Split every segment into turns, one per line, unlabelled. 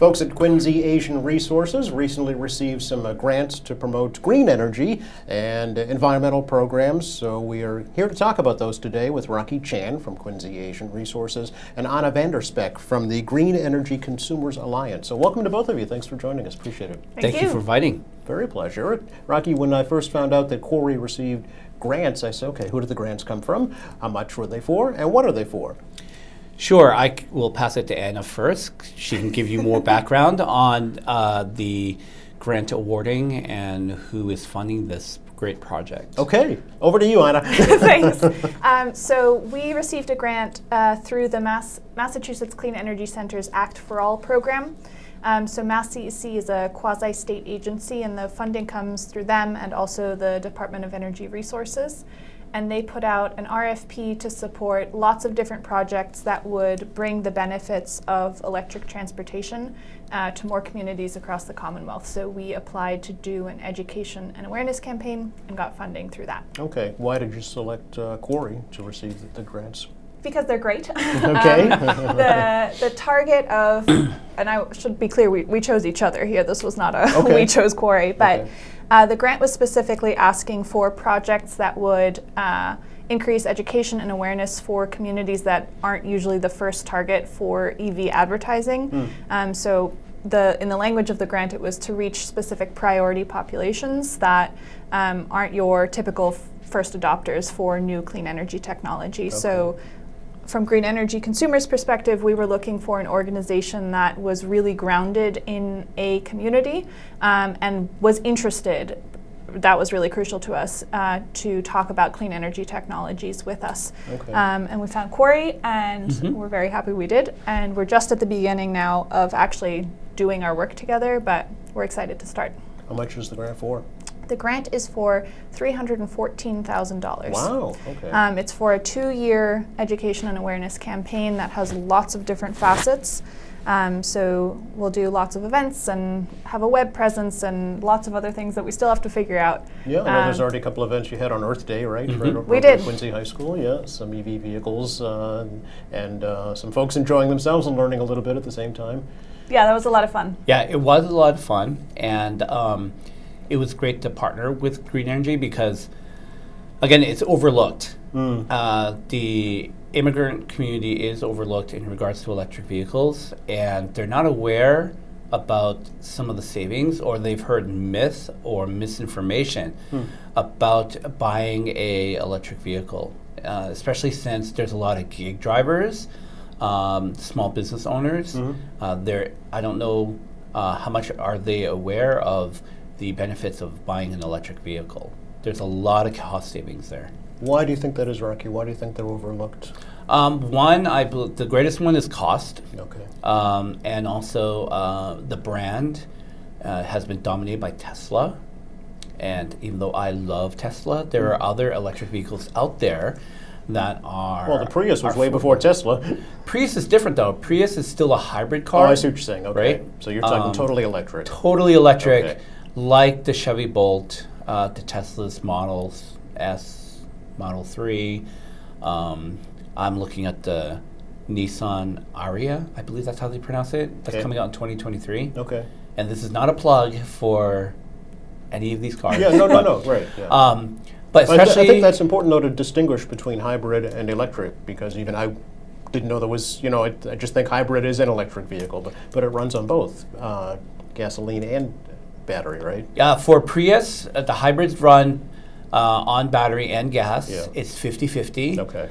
Folks at Quincy Asian Resources recently received some grants to promote green energy and environmental programs. So we are here to talk about those today with Rocky Chan from Quincy Asian Resources and Anna Vanderspeck from the Green Energy Consumers Alliance. So welcome to both of you. Thanks for joining us. Appreciate it.
Thank you for inviting.
Very pleasure. Rocky, when I first found out that Corey received grants, I said, okay, who did the grants come from? How much were they for? And what are they for?
Sure, I will pass it to Anna first. She can give you more background on the grant awarding and who is funding this great project.
Okay, over to you, Anna.
Thanks. So we received a grant through the Massachusetts Clean Energy Center's Act for All program. So MassCEC is a quasi-state agency, and the funding comes through them and also the Department of Energy Resources. And they put out an RFP to support lots of different projects that would bring the benefits of electric transportation to more communities across the Commonwealth. So we applied to do an education and awareness campaign and got funding through that.
Okay, why did you select Corey to receive the grants?
Because they're great.
Okay.
The target of, and I should be clear, we chose each other here. This was not a we chose Corey, but the grant was specifically asking for projects that would increase education and awareness for communities that aren't usually the first target for EV advertising. So in the language of the grant, it was to reach specific priority populations that aren't your typical first adopters for new clean energy technology. Okay. So from Green Energy Consumers' perspective, we were looking for an organization that was really grounded in a community and was interested, that was really crucial to us, to talk about clean energy technologies with us. Okay. And we found Corey, and we're very happy we did. And we're just at the beginning now of actually doing our work together, but we're excited to start.
How much is the grant for?
The grant is for $314,000.
Wow, okay.
It's for a 2-year education and awareness campaign that has lots of different facets. So we'll do lots of events and have a web presence and lots of other things that we still have to figure out.
Yeah, I know there's already a couple of events you had on Earth Day, right?
We did.
At Quincy High School, yeah. Some EV vehicles and some folks enjoying themselves and learning a little bit at the same time.
Yeah, that was a lot of fun.
Yeah, it was a lot of fun, and it was great to partner with Green Energy because, again, it's overlooked. The immigrant community is overlooked in regards to electric vehicles, and they're not aware about some of the savings, or they've heard myth or misinformation about buying a electric vehicle, especially since there's a lot of gig drivers, small business owners. I don't know how much are they aware of the benefits of buying an electric vehicle. There's a lot of cost savings there.
Why do you think that is, Rocky? Why do you think they're overlooked?
One, the greatest one is cost.
Okay.
And also the brand has been dominated by Tesla. And even though I love Tesla, there are other electric vehicles out there that are...
Well, the Prius was way before Tesla.
Prius is different, though. Prius is still a hybrid car.
Oh, I see what you're saying. Okay.
Right?
So you're talking totally electric.
Totally electric.
Okay.
Like the Chevy Bolt, the Tesla's Models S, Model 3. I'm looking at the Nissan Ariya, I believe that's how they pronounce it. That's coming out in 2023.
Okay.
And this is not a plug for any of these cars.
Yeah, no, right. Yeah.
But especially...
I think that's important, though, to distinguish between hybrid and electric, because even I didn't know there was, I just think hybrid is an electric vehicle, but it runs on both gasoline and battery, right?
For Prius, the hybrids run on battery and gas. Yeah. It's 50-50.
Okay.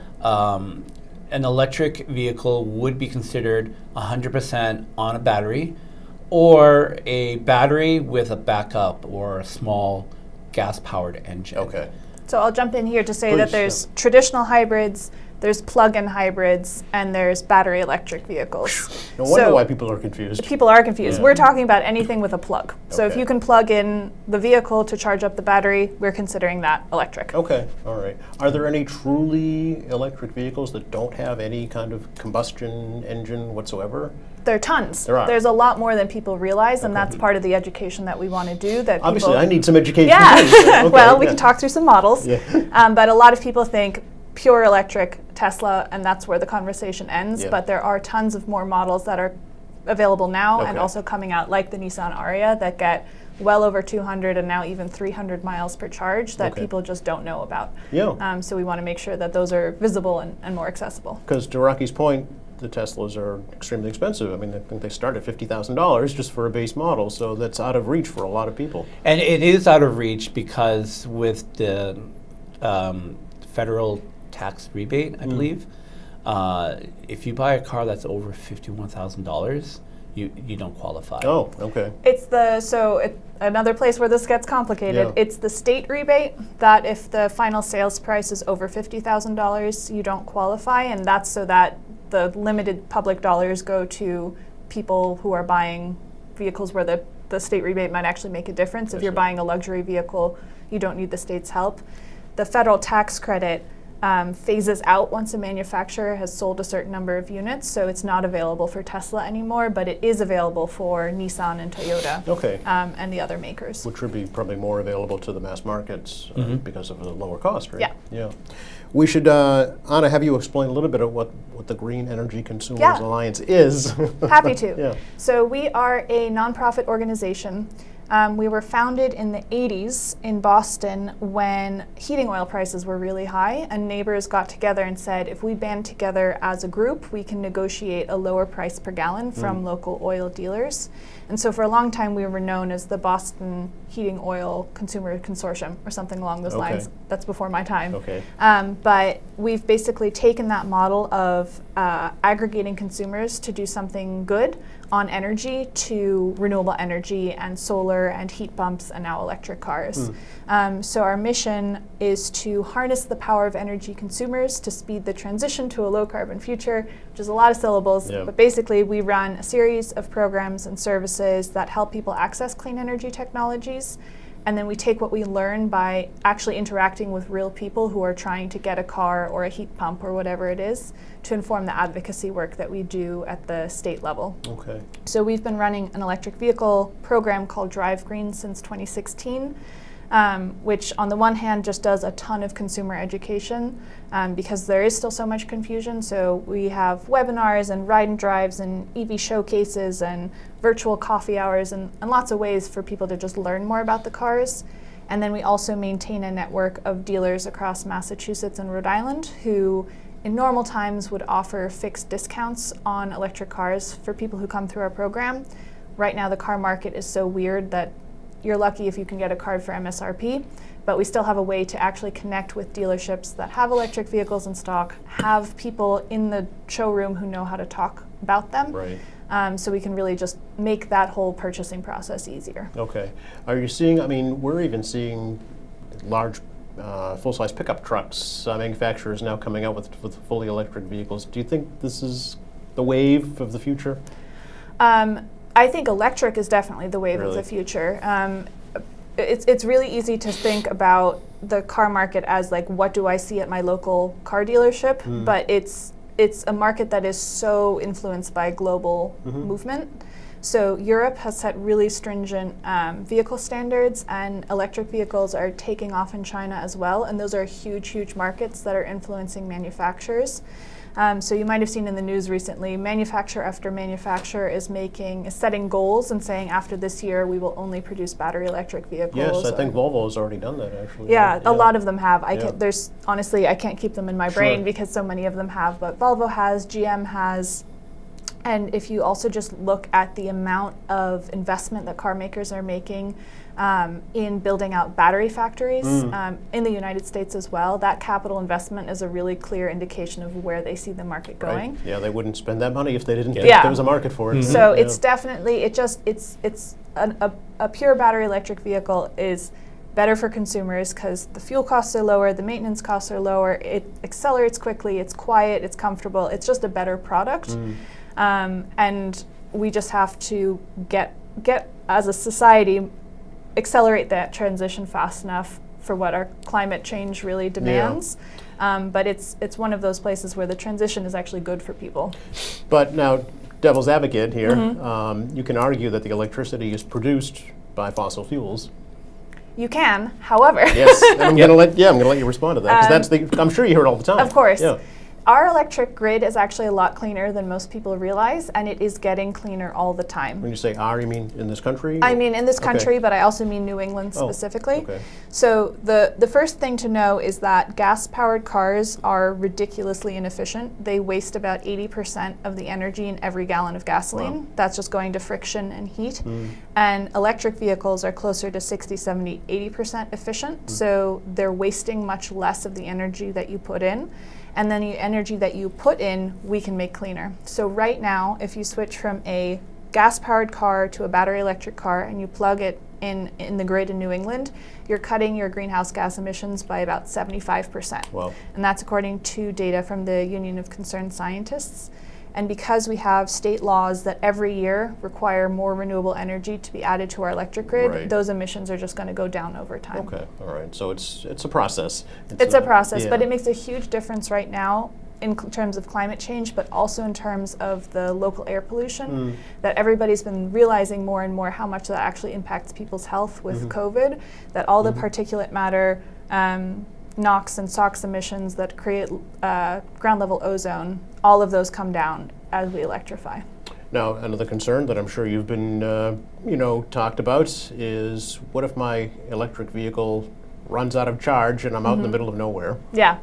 An electric vehicle would be considered 100% on a battery, or a battery with a backup or a small gas-powered engine.
Okay.
So I'll jump in here to say that there's traditional hybrids, there's plug-in hybrids, and there's battery electric vehicles.
No wonder why people are confused.
People are confused. Yeah. We're talking about anything with a plug. So if you can plug in the vehicle to charge up the battery, we're considering that electric.
Okay, all right. Are there any truly electric vehicles that don't have any kind of combustion engine whatsoever?
There are tons.
There are.
There's a lot more than people realize, and that's part of the education that we want to do. That
obviously, I need some education.
Yeah.
Okay,
well, we can talk through some models.
Yeah.
But a lot of people think pure electric Tesla, and that's where the conversation ends.
Yeah.
But there are tons of more models that are available now and
Okay.
also coming out, like the Nissan Ariya, that get well over 200 and now even 300 miles per charge that
Okay.
people just don't know about.
Yeah.
So we want to make sure that those are visible and more accessible.
Because to Rocky's point, the Teslas are extremely expensive. I mean, I think they start at $50,000 just for a base model, so that's out of reach for a lot of people.
And it is out of reach because with the federal tax rebate, I believe, if you buy a car that's over $51,000, you don't qualify.
Oh, okay.
It's another place where this gets complicated.
Yeah.
It's the state rebate that if the final sales price is over $50,000, you don't qualify, and that's so that the limited public dollars go to people who are buying vehicles where the state rebate might actually make a difference. If
I
you're
see.
buying a luxury vehicle, you don't need the state's help. The federal tax credit phases out once a manufacturer has sold a certain number of units, so it's not available for Tesla anymore, but it is available for Nissan and Toyota
Okay.
and the other makers.
Which would be probably more available to the mass markets because of the lower cost, right?
Yeah.
Yeah. We should, Anna, have you explain a little bit of what the Green Energy Consumers
Yeah.
Alliance is.
Happy to.
Yeah.
So we are a nonprofit organization. We were founded in the 80s in Boston when heating oil prices were really high, and neighbors got together and said, if we band together as a group, we can negotiate a lower price per gallon from local oil dealers. And so for a long time, we were known as the Boston Heating Oil Consumer Consortium or something along those
Okay.
lines. That's before my time.
Okay.
But we've basically taken that model of aggregating consumers to do something good on energy to renewable energy and solar and heat pumps and now electric cars. So our mission is to harness the power of energy consumers to speed the transition to a low carbon future, which is a lot of syllables,
Yeah.
but basically we run a series of programs and services that help people access clean energy technologies. And then we take what we learn by actually interacting with real people who are trying to get a car or a heat pump or whatever it is to inform the advocacy work that we do at the state level.
Okay.
So we've been running an electric vehicle program called Drive Green since 2016, which on the one hand just does a ton of consumer education because there is still so much confusion. So we have webinars and ride and drives and EV showcases and virtual coffee hours and lots of ways for people to just learn more about the cars. And then we also maintain a network of dealers across Massachusetts and Rhode Island who in normal times would offer fixed discounts on electric cars for people who come through our program. Right now the car market is so weird that you're lucky if you can get a card for MSRP, but we still have a way to actually connect with dealerships that have electric vehicles in stock, have people in the showroom who know how to talk about them.
Right.
So we can really just make that whole purchasing process easier.
Okay. Are you seeing, I mean, we're even seeing large full-size pickup trucks, manufacturers now coming out with fully electric vehicles. Do you think this is the wave of the future?
I think electric is definitely the wave of
Really?
the future. It's really easy to think about the car market as like, what do I see at my local car dealership? But it's a market that is so influenced by global movement. So Europe has set really stringent vehicle standards, and electric vehicles are taking off in China as well, and those are huge, huge markets that are influencing manufacturers. So you might have seen in the news recently, manufacturer after manufacturer is setting goals and saying after this year we will only produce battery electric vehicles.
Yes, I
or-
think Volvo has already done that actually.
Yeah,
right?
a lot of them have.
Yeah.
There's honestly, I can't keep them in my
Sure.
brain because so many of them have. But Volvo has, GM has, and if you also just look at the amount of investment that car makers are making in building out battery factories in the United States as well, that capital investment is a really clear indication of where they see the market going.
Right. Yeah, they wouldn't spend that money if they didn't think
Yeah.
there was a market for it.
So
Yeah.
it's definitely, it's a pure battery electric vehicle is better for consumers because the fuel costs are lower, the maintenance costs are lower, it accelerates quickly, it's quiet, it's comfortable, it's just a better product. And we just have to get as a society, accelerate that transition fast enough for what our climate change really demands. But it's one of those places where the transition is actually good for people.
But now, devil's advocate here, you can argue that the electricity is produced by fossil fuels.
You can, however.
Yes, and I'm going to let you respond to that because I'm sure you hear it all the time.
Of course.
Yeah.
Our electric grid is actually a lot cleaner than most people realize, and it is getting cleaner all the time.
When you say our, you mean in this country?
I mean in this country,
Okay.
but I also mean New England
Oh,
specifically.
okay.
So the first thing to know is that gas-powered cars are ridiculously inefficient. They waste about 80% of the energy in every gallon of gasoline.
Wow.
That's just going to friction and heat. And electric vehicles are closer to 60, 70, 80% efficient. So they're wasting much less of the energy that you put in. And then the energy that you put in, we can make cleaner. So right now, if you switch from a gas-powered car to a battery electric car and you plug it in the grid in New England, you're cutting your greenhouse gas emissions by about 75%.
Wow.
And that's according to data from the Union of Concerned Scientists. And because we have state laws that every year require more renewable energy to be added to our electric grid,
Right.
those emissions are just going to go down over time.
Okay, all right. So it's a process.
It's a process, but
yeah.
it makes a huge difference right now in terms of climate change, but also in terms of the local air pollution, that everybody's been realizing more and more how much that actually impacts people's health with COVID, that all the particulate matter, NOx and SOx emissions that create ground level ozone, all of those come down as we electrify.
Now, another concern that I'm sure you've been, talked about is what if my electric vehicle runs out of charge and I'm out in the middle of nowhere,
Yeah,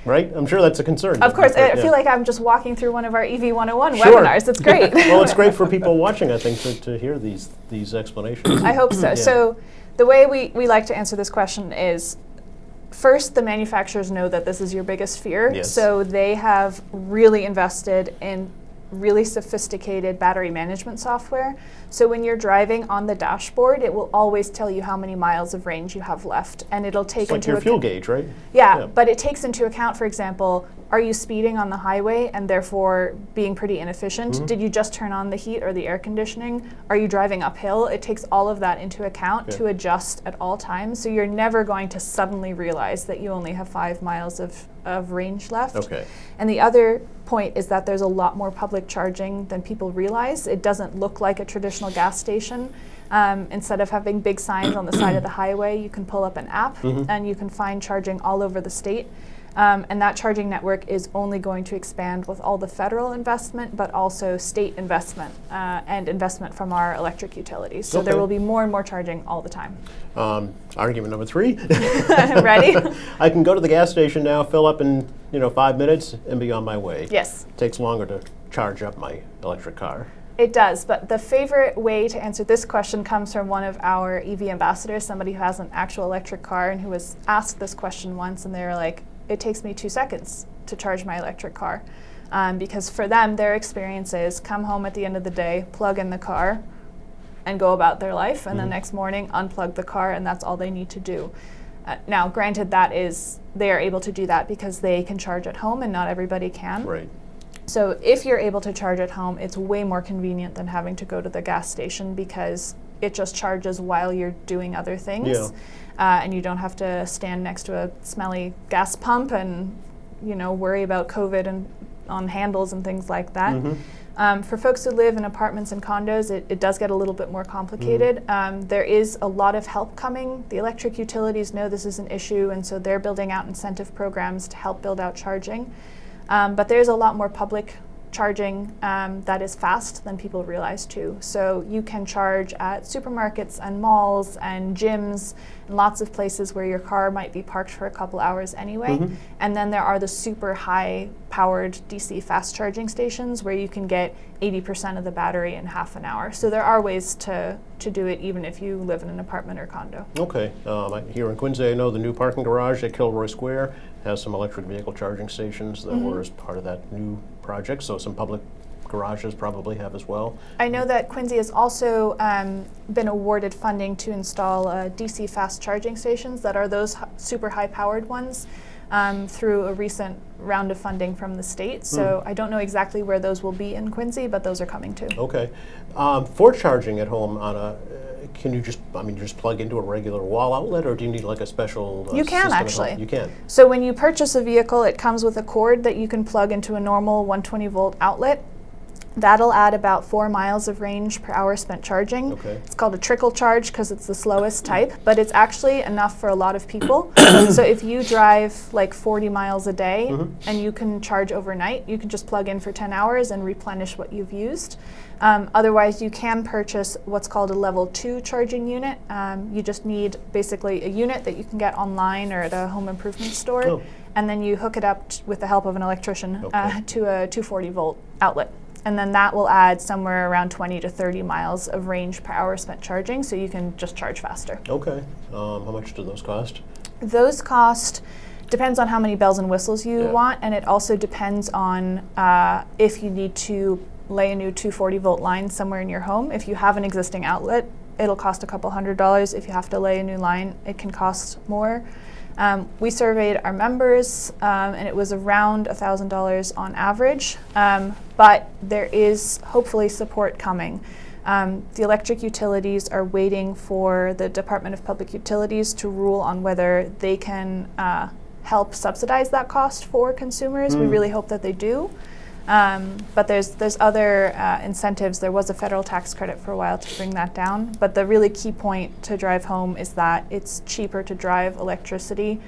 right? I'm sure that's a concern.
of course. I
Yeah.
feel like I'm just walking through one of our EV 101
Sure.
webinars. It's great.
Well, it's great for people watching, I think, to hear these explanations.
I hope so.
Yeah.
So the way we like to answer this question is, first, the manufacturers know that this is your biggest fear.
Yes.
So they have really invested in really sophisticated battery management software. So when you're driving on the dashboard, it will always tell you how many miles of range you have left. And it'll take
It's like
into
your fuel
account.
gauge, right?
Yeah,
Yeah.
but it takes into account, for example, are you speeding on the highway and therefore being pretty inefficient? Did you just turn on the heat or the air conditioning? Are you driving uphill? It takes all of that into account to adjust at all times. So you're never going to suddenly realize that you only have 5 miles of range left.
Okay.
And the other point is that there's a lot more public charging than people realize. It doesn't look like a traditional gas station. Instead of having big signs on the side of the highway, you can pull up an app and you can find charging all over the state. And that charging network is only going to expand with all the federal investment, but also state investment and investment from our electric utilities. So there
Okay.
will be more and more charging all the time.
Argument number 3.
Ready?
I can go to the gas station now, fill up in 5 minutes, and be on my way.
Yes.
Takes longer to charge up my electric car.
It does, but the favorite way to answer this question comes from one of our EV ambassadors, somebody who has an actual electric car and who was asked this question once, and they were like, it takes me 2 seconds to charge my electric car. Because for them, their experience is come home at the end of the day, plug in the car, and go about their life, and the next morning unplug the car, and that's all they need to do. Now, granted, they are able to do that because they can charge at home, and not everybody can.
Right.
So if you're able to charge at home, it's way more convenient than having to go to the gas station because it just charges while you're doing other things.
Yeah.
And you don't have to stand next to a smelly gas pump and worry about COVID and on handles and things like that. For folks who live in apartments and condos, it does get a little bit more complicated. There is a lot of help coming. The electric utilities know this is an issue, and so they're building out incentive programs to help build out charging. But there's a lot more public charging that is fast than people realize too. So you can charge at supermarkets and malls and gyms and lots of places where your car might be parked for a couple hours anyway. And then there are the super high powered DC fast charging stations where you can get 80% of the battery in half an hour. So there are ways to do it even if you live in an apartment or condo.
Okay. Here in Quincy, I know the new parking garage at Kilroy Square has some electric vehicle charging stations that were as part of that new project, so some public garages probably have as well.
I know that Quincy has also been awarded funding to install DC fast charging stations that are those super high-powered ones through a recent round of funding from the state. So I don't know exactly where those will be in Quincy, but those are coming too.
Okay. For charging at home can you just plug into a regular wall outlet, or do you need like a special
You can
system at
actually.
home? You can.
So when you purchase a vehicle, it comes with a cord that you can plug into a normal 120 volt outlet. That'll add about 4 miles of range per hour spent charging.
Okay.
It's called a trickle charge because it's the slowest type, but it's actually enough for a lot of people. So if you drive like 40 miles a day and you can charge overnight, you can just plug in for 10 hours and replenish what you've used. Otherwise, you can purchase what's called a level 2 charging unit. You just need basically a unit that you can get online or at a home improvement store,
Oh.
and then you hook it up with the help of an electrician
Okay.
to a 240 volt outlet. And then that will add somewhere around 20 to 30 miles of range per hour spent charging, so you can just charge faster.
Okay. How much do those cost?
Those cost depends on how many bells and whistles you
Yeah.
want, and it also depends on if you need to lay a new 240 volt line somewhere in your home. If you have an existing outlet, it'll cost a couple $100. If you have to lay a new line, it can cost more. We surveyed our members, and it was around $1,000 on average, but there is hopefully support coming. The electric utilities are waiting for the Department of Public Utilities to rule on whether they can help subsidize that cost for consumers. We really hope that they do. But there's other incentives. There was a federal tax credit for a while to bring that down. But the really key point to drive home is that it's cheaper to drive electricity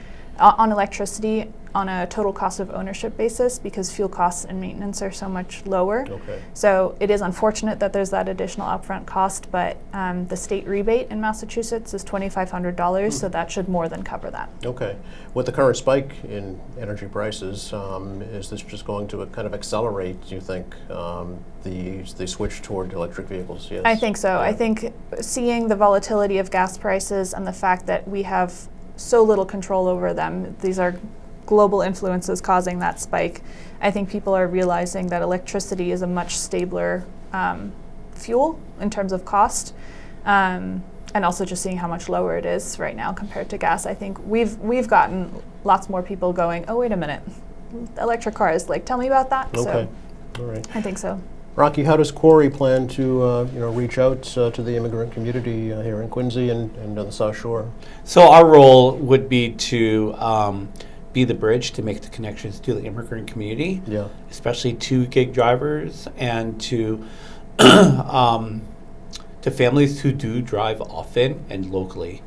on a total cost of ownership basis because fuel costs and maintenance are so much lower.
Okay.
So it is unfortunate that there's that additional upfront cost, but the state rebate in Massachusetts is $2,500, so that should more than cover that.
Okay. With the current spike in energy prices, is this just going to kind of accelerate, do you think, the switch toward electric vehicles? Yes.
I think so.
Yeah.
I think seeing the volatility of gas prices and the fact that we have so little control over them, these are global influences causing that spike. I think people are realizing that electricity is a much stabler fuel in terms of cost, and also just seeing how much lower it is right now compared to gas. I think we've gotten lots more people going, oh, wait a minute, electric cars, like, tell me about that.
Okay. All right.
I think so.
Rocky, how does Corey plan to reach out to the immigrant community here in Quincy and on the South Shore?
So our role would be to be the bridge to make the connections to the immigrant community,
Yeah.
especially to gig drivers and to families who do drive often and locally.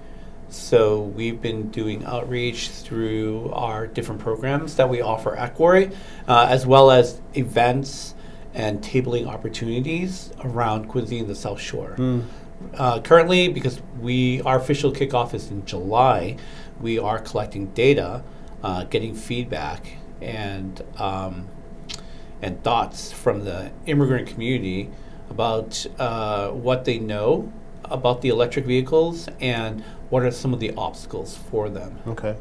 So we've been doing outreach through our different programs that we offer at Quarry, as well as events and tabling opportunities around Quincy and the South Shore. Currently, because our official kickoff is in July, we are collecting data, getting feedback and thoughts from the immigrant community about what they know about the electric vehicles and what are some of the obstacles for them.
Okay.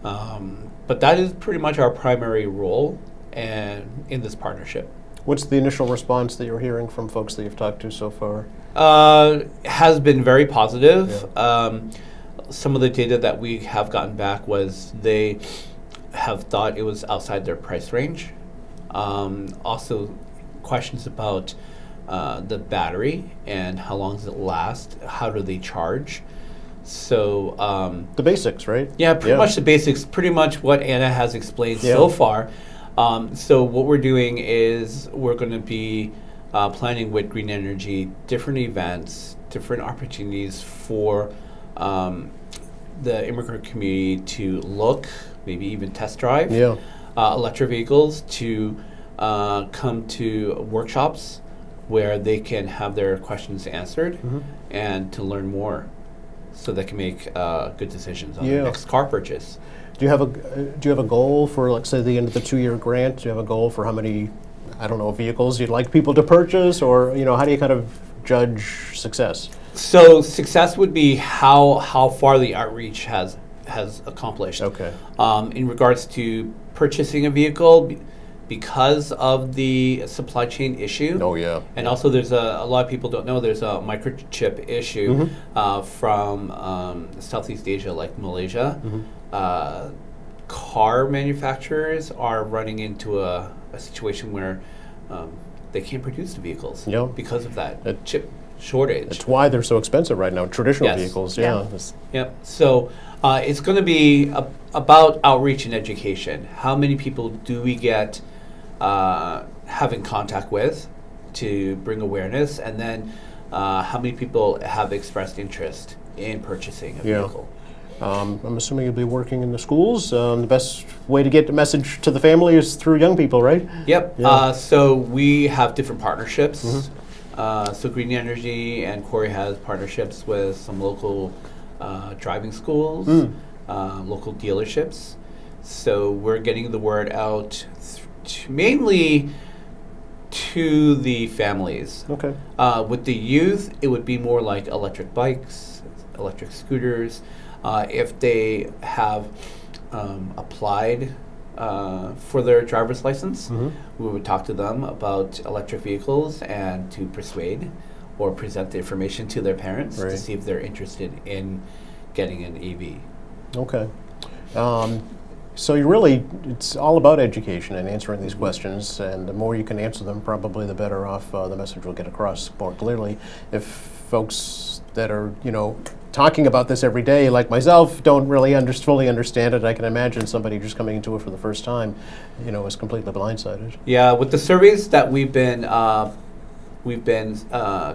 But that is pretty much our primary role and in this partnership.
What's the initial response that you're hearing from folks that you've talked to so far?
Has been very positive. Some of the data that we have gotten back was they have thought it was outside their price range. Also, questions about the battery and how long does it last? How do they charge? So
The basics, right?
yeah, pretty much the basics. Pretty much what Anna has explained
Yeah.
so far. So what we're doing is we're going to be planning with Green Energy different events, different opportunities for the immigrant community to look, maybe even test drive
Yeah.
electric vehicles, to come to workshops where they can have their questions answered and to learn more so they can make good decisions on
Yeah.
their next car purchase.
Do you have a goal for, like, say, the end of the 2-year grant? Do you have a goal for how many, I don't know, vehicles you'd like people to purchase, or how do you kind of judge success?
So success would be how far the outreach has accomplished.
Okay.
In regards to purchasing a vehicle, because of the supply chain issue.
Oh yeah.
And also, there's a lot of people don't know there's a microchip issue from Southeast Asia, like Malaysia. Car manufacturers are running into a situation where they can't produce the vehicles
Yeah.
because of that
It-
chip shortage.
That's why they're so expensive right now. Traditional
Yes.
vehicles,
Yeah.
yeah. This-
Yep. So it's going to be about outreach and education. How many people do we get have in contact with? to bring awareness, and then how many people have expressed interest in purchasing a
Yeah.
vehicle.
I'm assuming you'll be working in the schools. The best way to get the message to the family is through young people, right?
Yep.
Yeah.
So we have different partnerships. So Green Energy and Quarry has partnerships with some local driving schools, local dealerships. So we're getting the word out mainly to the families.
Okay.
With the youth, it would be more like electric bikes, electric scooters. If they have applied for their driver's license, we would talk to them about electric vehicles and to persuade or present the information to their parents
Right.
to see if they're interested in getting an EV.
Okay. So you really, it's all about education and answering these questions, and the more you can answer them, probably the better off the message will get across more clearly. If folks that are, talking about this every day, like myself, don't really fully understand it, I can imagine somebody just coming into it for the first time, is completely blindsided.
Yeah, with the surveys that we've been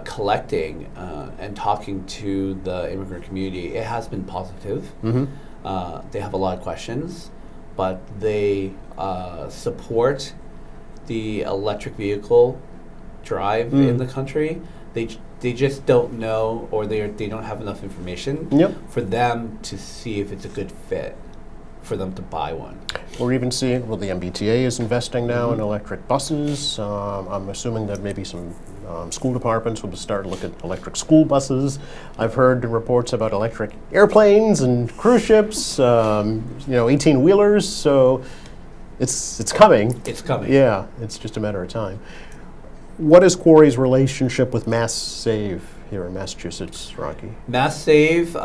collecting and talking to the immigrant community, it has been positive. They have a lot of questions, but they support the electric vehicle drive in the country. They just don't know, or they don't have enough information for them to see if it's a good fit for them to buy one.
We're even seeing, the MBTA is investing now in electric buses. I'm assuming that maybe some school departments will start to look at electric school buses. I've heard reports about electric airplanes and cruise ships, 18-wheelers, so it's coming.
It's coming.
Yeah, it's just a matter of time. What is Quarry's relationship with Mass Save here in Massachusetts, Rocky?
Mass Save,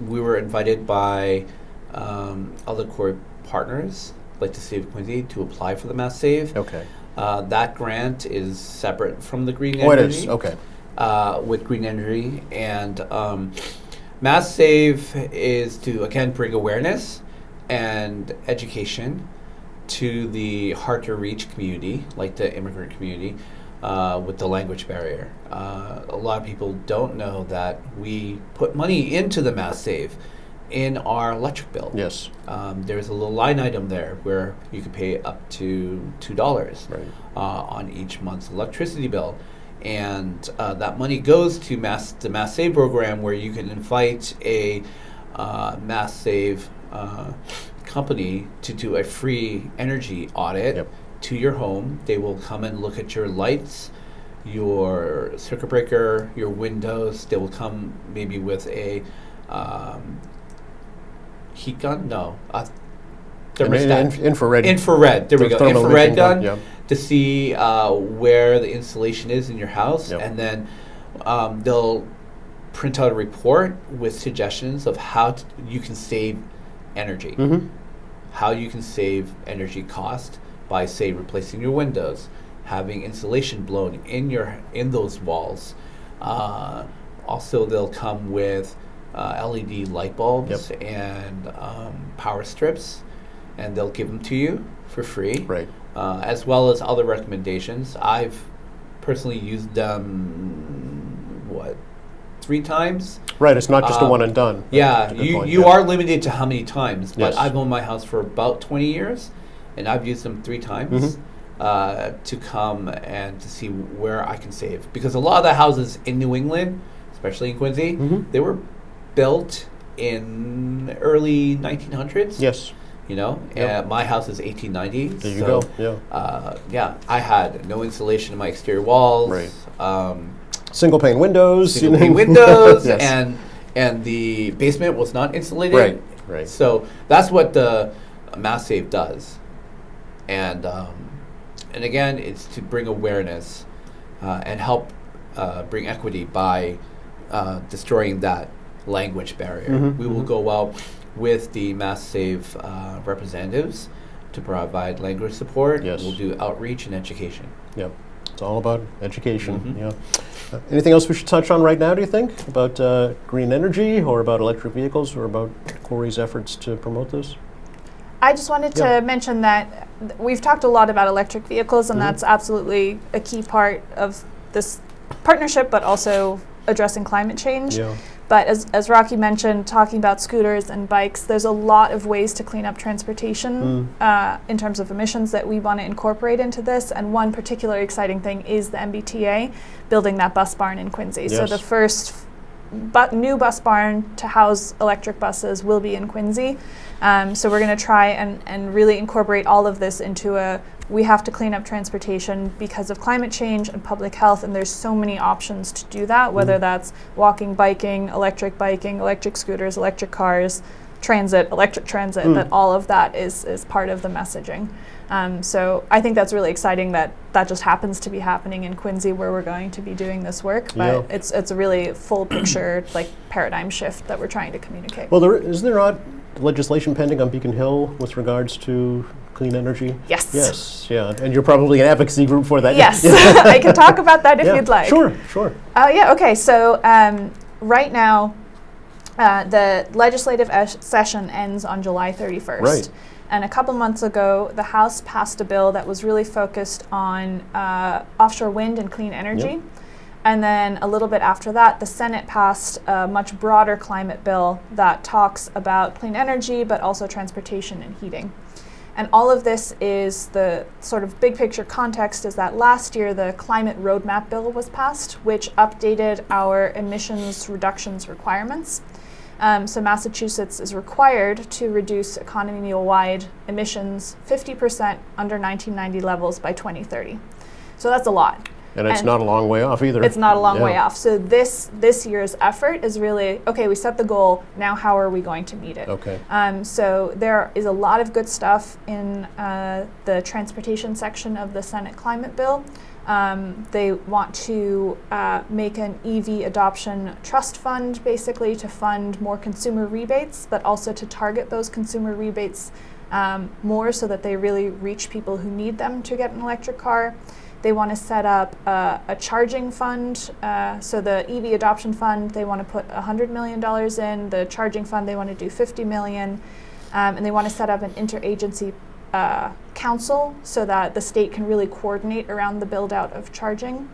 we were invited by other Quarry partners, like the City of Quincy, to apply for the Mass Save.
Okay.
That grant is separate from the Green
Oh, it
Energy.
is. Okay.
With Green Energy, and Mass Save is to again bring awareness and education to the hard to reach community, like the immigrant community, with the language barrier. A lot of people don't know that we put money into the Mass Save in our electric bill.
Yes.
There's a little line item there where you can pay up to $2
Right.
on each month's electricity bill. And that money goes to the Mass Save program, where you can invite a Mass Save company to do a free energy audit to your home. They will come and look at your lights, your circuit breaker, your windows. They will come maybe with a heat gun? No. Thermostat.
Infrared.
Infrared. There we go.
Thermal
Infrared
imaging
gun
yep.
to see where the insulation is in your house,
Yep.
and then they'll print out a report with suggestions of how you can save energy, how you can save energy cost by, say, replacing your windows, having insulation blown in those walls. Also, they'll come with LED light bulbs and power strips, and they'll give them to you for free,
Right.
as well as other recommendations. I've personally used them, 3 times?
Right, it's not just a one and done.
Yeah,
That's a good point,
you are limited to how many times, but
Yes.
I've owned my house for about 20 years, and I've used them 3 times to come and to see where I can save. Because a lot of the houses in New England, especially in Quincy, they were built in early 1900s.
Yes.
My house is 1890.
There you
so,
go.
Yeah, I had no insulation in my exterior walls.
Right. Single pane windows.
Single pane windows,
Yes.
and the basement was not insulated.
Right.
So that's what the Mass Save does, and again, it's to bring awareness and help bring equity by destroying that language barrier. We will go out with the Mass Save representatives to provide language support.
Yes.
We'll do outreach and education.
Yep. It's all about education. Yeah. Anything else we should touch on right now, do you think, about green energy or about electric vehicles or about Quarry's efforts to promote this?
I just wanted to mention that we've talked a lot about electric vehicles, and that's absolutely a key part of this partnership, but also addressing climate change.
Yeah.
But as Rocky mentioned, talking about scooters and bikes, there's a lot of ways to clean up transportation in terms of emissions that we want to incorporate into this. And one particularly exciting thing is the MBTA building that bus barn in Quincy.
Yes.
So the first new bus barn to house electric buses will be in Quincy. So we're going to try and really incorporate all of this into we have to clean up transportation because of climate change and public health, and there's so many options to do that, whether that's walking, biking, electric scooters, electric cars, electric transit, that all of that is part of the messaging. So I think that's really exciting that just happens to be happening in Quincy, where we're going to be doing this work, but it's a really full picture, like, paradigm shift that we're trying to communicate.
Well, isn't there legislation pending on Beacon Hill with regards to clean energy?
Yes.
Yes, yeah, and you're probably an advocacy group for that.
Yes, I can talk about that if you'd like.
Sure.
Yeah, okay, so right now, the legislative session ends on July 31st.
Right.
And a couple months ago, the House passed a bill that was really focused on offshore wind and clean energy.
Yep.
And then a little bit after that, the Senate passed a much broader climate bill that talks about clean energy, but also transportation and heating. And all of this is the sort of big picture context is that last year the climate roadmap bill was passed, which updated our emissions reductions requirements. So Massachusetts is required to reduce economy-wide emissions 50% under 1990 levels by 2030. So that's a lot.
And it's not a long way off either.
It's not a long way off. So this year's effort is really, okay, we set the goal, now how are we going to meet it?
Okay.
So there is a lot of good stuff in the transportation section of the Senate climate bill. They want to make an EV adoption trust fund, basically to fund more consumer rebates, but also to target those consumer rebates more so that they really reach people who need them to get an electric car. They want to set up a charging fund. So the EV adoption fund, they want to put $100 million in. The charging fund, they want to do $50 million. And they want to set up an interagency council so that the state can really coordinate around the build out of charging.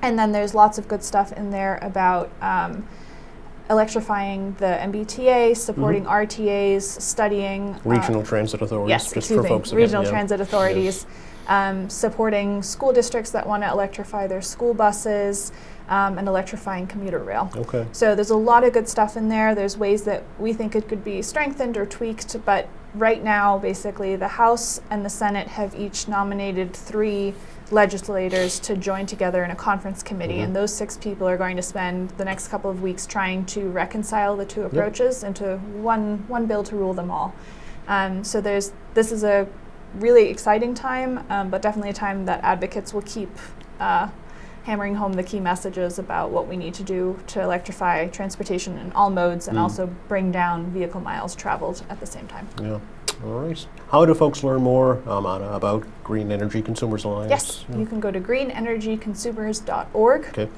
And then there's lots of good stuff in there about electrifying the MBTA, supporting RTAs, studying
Regional transit authorities.
Yes,
just
excuse
for
me,
folks again,
regional transit authorities. Supporting school districts that want to electrify their school buses, and electrifying commuter rail.
Okay.
So there's a lot of good stuff in there. There's ways that we think it could be strengthened or tweaked, but right now, basically, the House and the Senate have each nominated 3 legislators to join together in a conference committee, and those 6 people are going to spend the next couple of weeks trying to reconcile the 2 approaches into one bill to rule them all. So this is a really exciting time, but definitely a time that advocates will keep hammering home the key messages about what we need to do to electrify transportation in all modes and also bring down vehicle miles traveled at the same time.
Yeah. All right. How do folks learn more about Green Energy Consumers Alliance?
Yes, you can go to greenenergyconsumers.org,
Okay.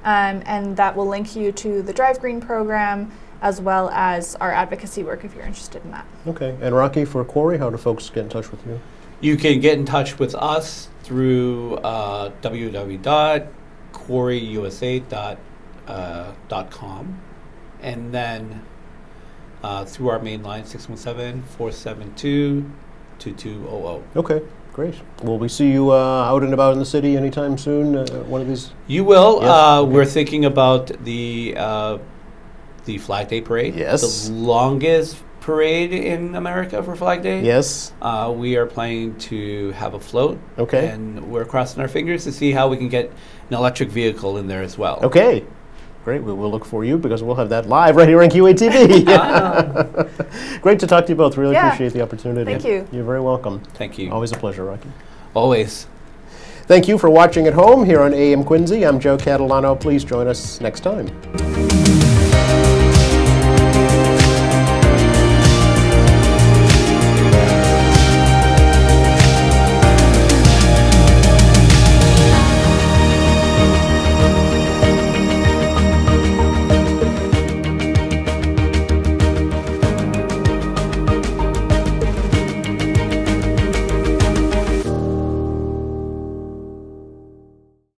and that will link you to the Drive Green program as well as our advocacy work if you're interested in that.
Okay. And Rocky, for Quarry, how do folks get in touch with you?
You can get in touch with us through www.quarryusa.com, and then through our main line, 617-472-2200.
Okay. Great. Will we see you out and about in the city anytime soon? One of these?
You will.
Yes? Okay.
We're thinking about the Flag Day Parade.
Yes.
The longest parade in America for Flag Day.
Yes.
We are planning to have a float.
Okay.
And we're crossing our fingers to see how we can get an electric vehicle in there as well.
Okay. Great. We will look for you because we'll have that live right here on QATV. Great to talk to you both. Really appreciate the opportunity.
Thank you.
You're very welcome.
Thank you.
Always a pleasure, Rocky.
Always.
Thank you for watching at home here on AM Quincy. I'm Joe Catalano. Please join us next time.